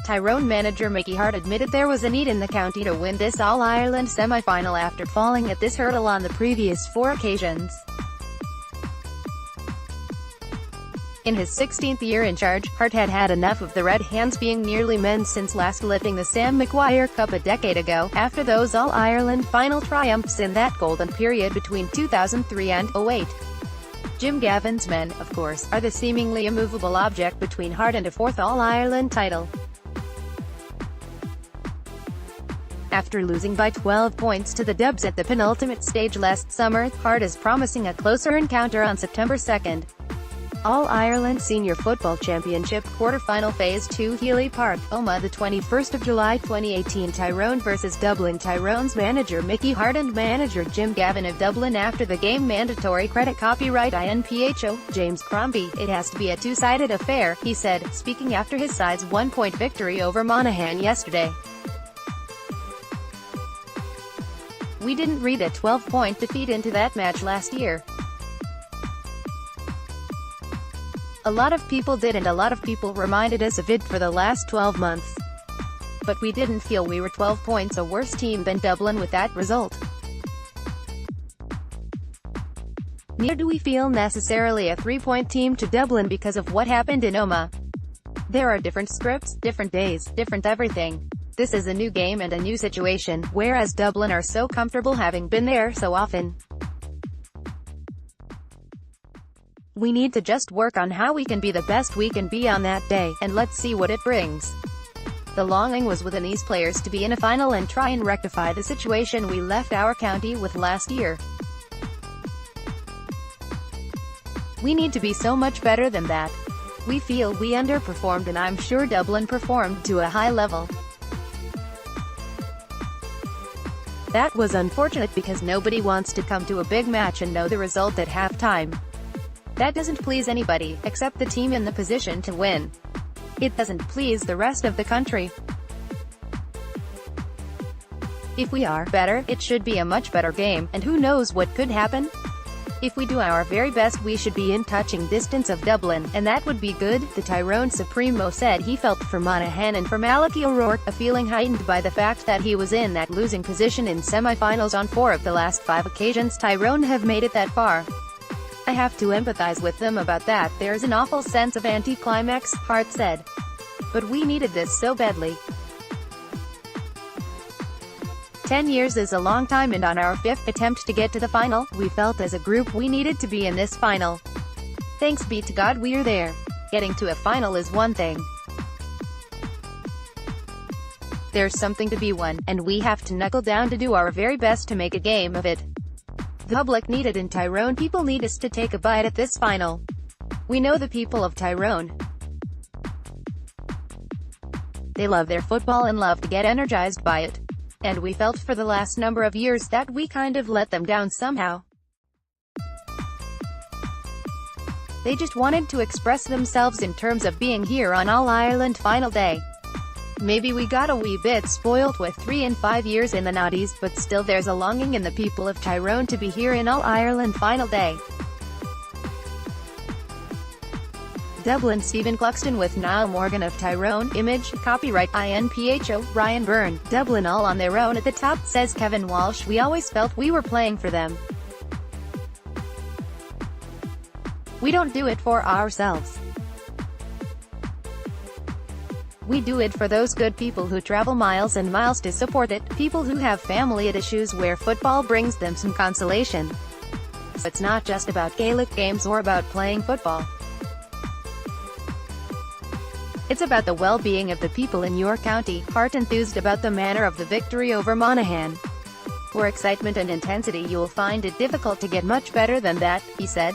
Tyrone manager Mickey Harte admitted there was a need in the county to win this All-Ireland semi-final after falling at this hurdle on the previous 4 occasions. In his 16th year in charge, Harte had had enough of the Red Hands being nearly men since last lifting the Sam Maguire Cup a decade ago, after those All-Ireland final triumphs in that golden period between 2003 and 2008. Gavin's men, of course, are the seemingly immovable object between Harte and a 4th All-Ireland title. After losing by 12 points to the Dubs at the penultimate stage last summer, Harte is promising a closer encounter on September 2nd. All-Ireland Senior Football Championship Quarter-Final Phase 2 Healy Park, Omagh, the 21st of July 2018. Tyrone vs Dublin. Tyrone's manager Mickey Harte and manager Gavin of Dublin after the game. Mandatory credit copyright INPHO, James Crombie. It has to be a two-sided affair, he said, speaking after his side's 1-point victory over Monaghan yesterday. We didn't read a 12-point defeat into that match last year. A lot of people did, and a lot of people reminded us of it for the last 12 months. But we didn't feel we were 12 points a worse team than Dublin with that result. Neither do we feel necessarily a 3-point team to Dublin because of what happened in Omagh. There are different scripts, different days, different everything. This is a new game and a new situation, whereas Dublin are so comfortable having been there so often. We need to just work on how we can be the best we can be on that day, and let's see what it brings. The longing was within these players to be in a final and try and rectify the situation we left our county with last year. We need to be so much better than that. We feel we underperformed, and I'm sure Dublin performed to a high level. That was unfortunate because nobody wants to come to a big match and know the result at halftime. That doesn't please anybody, except the team in the position to win. It doesn't please the rest of the country. If we are better, it should be a much better game, and who knows what could happen? If we do our very best, we should be in touching distance of Dublin, and that would be good, the Tyrone Supremo said he felt for Monaghan and for Malachy O'Rourke, a feeling heightened by the fact that he was in that losing position in semi-finals on 4 of the last 5 occasions Tyrone have made it that far. I have to empathize with them about that. There's an awful sense of anticlimax, Harte said. But we needed this so badly. 10 years is a long time, and on our 5th attempt to get to the final, we felt as a group we needed to be in this final. Thanks be to God we're there. Getting to a final is one thing. There's something to be won, and we have to knuckle down to do our very best to make a game of it. The public need it in Tyrone. People need us to take a bite at this final. We know the people of Tyrone. They love their football and love to get energized by it. And we felt for the last number of years that we kind of let them down somehow. They just wanted to express themselves in terms of being here on All-Ireland final day. Maybe we got a wee bit spoilt with 3 and 5 years in the noughties, but still there's a longing in the people of Tyrone to be here in All-Ireland final day. Dublin. Stephen Cluxton with Niall Morgan of Tyrone. Image, copyright INPHO, Ryan Byrne. Dublin all on their own at the top, says Kevin Walsh. We always felt we were playing for them. We don't do it for ourselves. We do it for those good people who travel miles and miles to support it, people who have family at issues where football brings them some consolation. So it's not just about Gaelic games or about playing football. It's about the well-being of the people in your county. Harte enthused about the manner of the victory over Monaghan. For excitement and intensity, you'll find it difficult to get much better than that, he said.